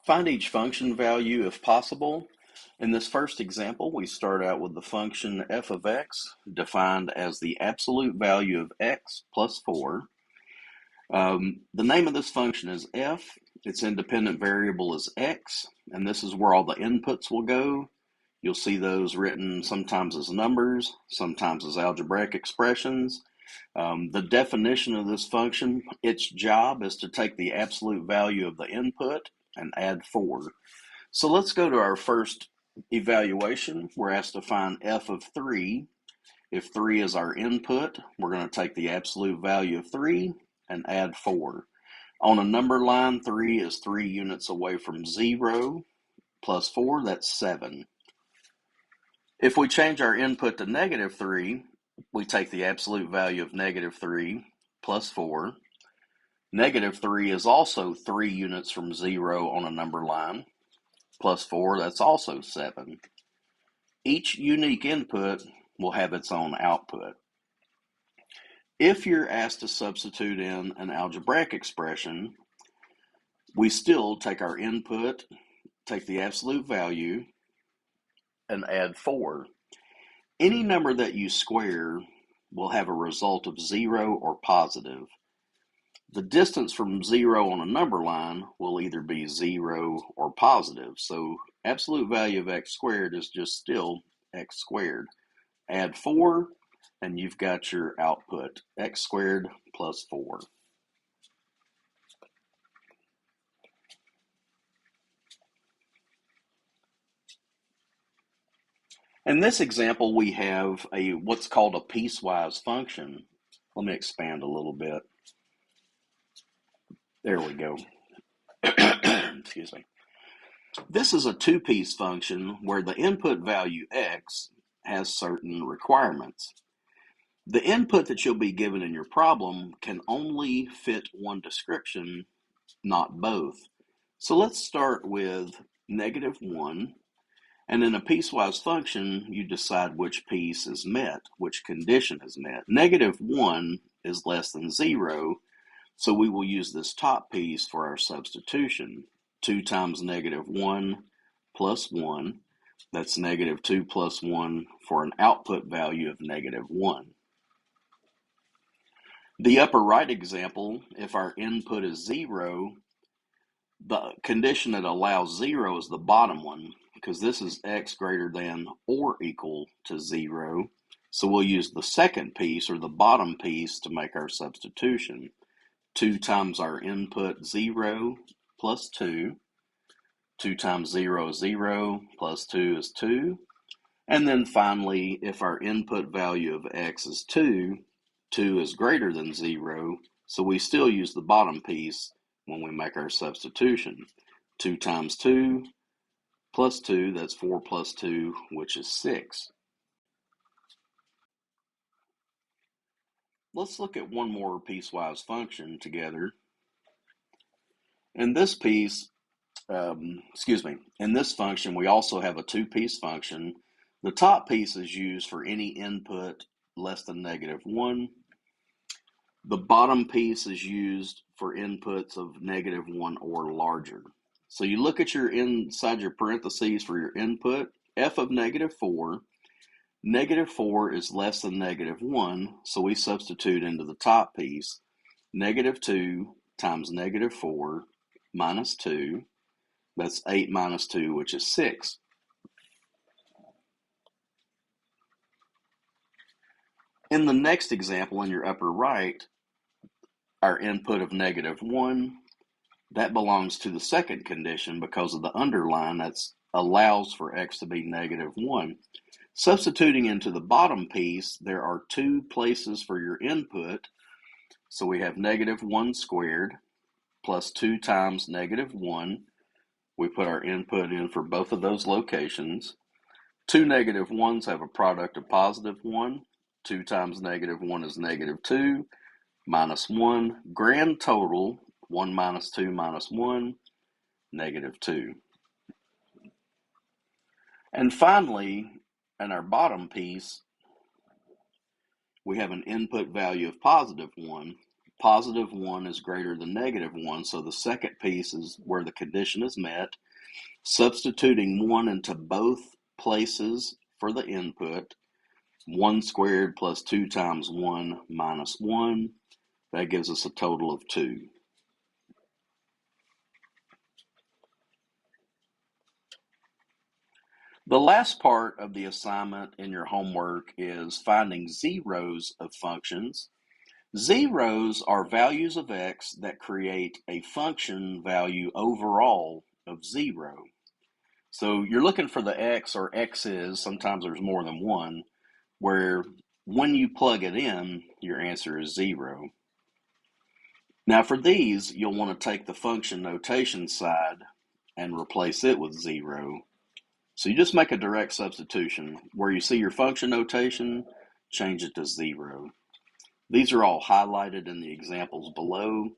Find each function value if possible. In this first example, we start out with the function f of x, defined as the absolute value of x plus 4. The name of this function is f. Its independent variable is x, and this is where all the inputs will go. You'll see those written sometimes as numbers, sometimes as algebraic expressions. The definition of this function, its job is to take the absolute value of the input and add 4. So let's go to our first evaluation. We're asked to find f of 3. If 3 is our input, we're going to take the absolute value of 3 and add 4. On a number line, 3 is 3 units away from 0, plus 4, that's 7. If we change our input to negative 3, we take the absolute value of negative 3 plus 4. Negative 3 is also 3 units from 0 on a number line, plus 4, that's also 7. Each unique input will have its own output. If you're asked to substitute in an algebraic expression, we still take our input, take the absolute value, and add 4. Any number that you square will have a result of 0 or positive. The distance from 0 on a number line will either be 0 or positive. So absolute value of x squared is just still x squared. Add 4, and you've got your output, x squared plus 4. In this example, we have what's called a piecewise function. Let me expand a little bit. There we go. Excuse me. This is a two-piece function where the input value x has certain requirements. The input that you'll be given in your problem can only fit one description, not both. So let's start with negative 1. And in a piecewise function, you decide which piece is met, which condition is met. Negative 1 is less than 0, so we will use this top piece for our substitution. 2 times negative 1 plus 1, that's negative 2 plus 1 for an output value of negative 1. The upper right example, if our input is 0, the condition that allows 0 is the bottom one, because this is x greater than or equal to 0. So we'll use the second piece, or the bottom piece, to make our substitution. 2 times our input 0 plus 2. 2 times 0 is 0, plus 2 is 2. And then finally, if our input value of x is 2, 2 is greater than 0, so we still use the bottom piece when we make our substitution. 2 times 2 plus 2, that's 4 plus 2, which is 6. Let's look at one more piecewise function together. In this in this function, we also have a two-piece function. The top piece is used for any input less than negative 1. The bottom piece is used for inputs of negative 1 or larger. So you look at inside your parentheses for your input, f of negative 4. Negative 4 is less than negative 1, so we substitute into the top piece. Negative 2 times negative 4 minus 2, that's 8 minus 2, which is 6. In the next example in your upper right, our input of negative 1, that belongs to the second condition because of the underline that allows for x to be negative 1. Substituting into the bottom piece, there are two places for your input. So we have negative 1 squared plus 2 times negative 1. We put our input in for both of those locations. Two negative 1s have a product of positive 1. 2 times negative 1 is negative 2, minus 1. Grand total, 1 minus 2 minus 1, negative 2. And finally, in our bottom piece, we have an input value of positive 1. Positive 1 is greater than negative 1, so the second piece is where the condition is met. Substituting 1 into both places for the input, 1 squared plus 2 times 1 minus 1, that gives us a total of 2. The last part of the assignment in your homework is finding zeros of functions. Zeros are values of x that create a function value overall of 0. So you're looking for the x or x's, sometimes there's more than one, where when you plug it in, your answer is 0. Now for these, you'll want to take the function notation side and replace it with 0. So you just make a direct substitution. Where you see your function notation, change it to 0. These are all highlighted in the examples below,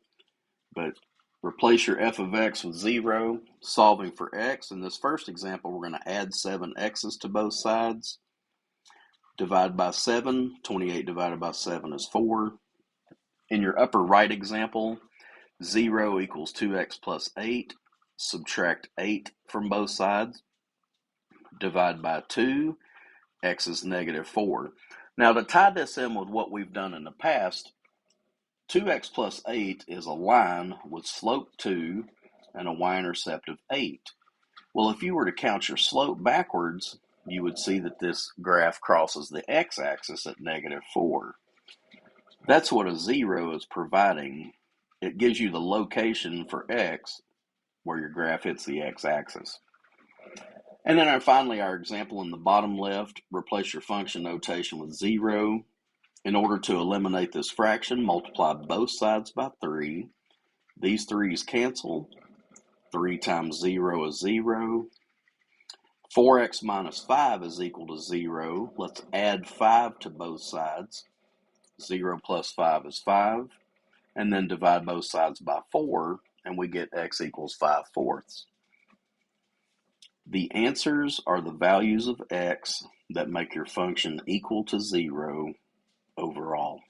but replace your f of x with 0, solving for x. In this first example, we're going to add 7 x's to both sides. Divide by 7, 28 divided by 7 is 4. In your upper right example, 0 equals 2x plus 8. Subtract 8 from both sides. Divide by 2, x is negative 4. Now to tie this in with what we've done in the past, 2x plus 8 is a line with slope 2 and a y-intercept of 8. Well, if you were to count your slope backwards, you would see that this graph crosses the x-axis at negative 4. That's what a 0 is providing. It gives you the location for x where your graph hits the x-axis. And then finally, our example in the bottom left, replace your function notation with 0. In order to eliminate this fraction, multiply both sides by 3. These 3's cancel. 3 times 0 is 0. 4x minus 5 is equal to 0. Let's add 5 to both sides. 0 plus 5 is 5. And then divide both sides by 4, and we get x equals 5/4. The answers are the values of x that make your function equal to 0 overall.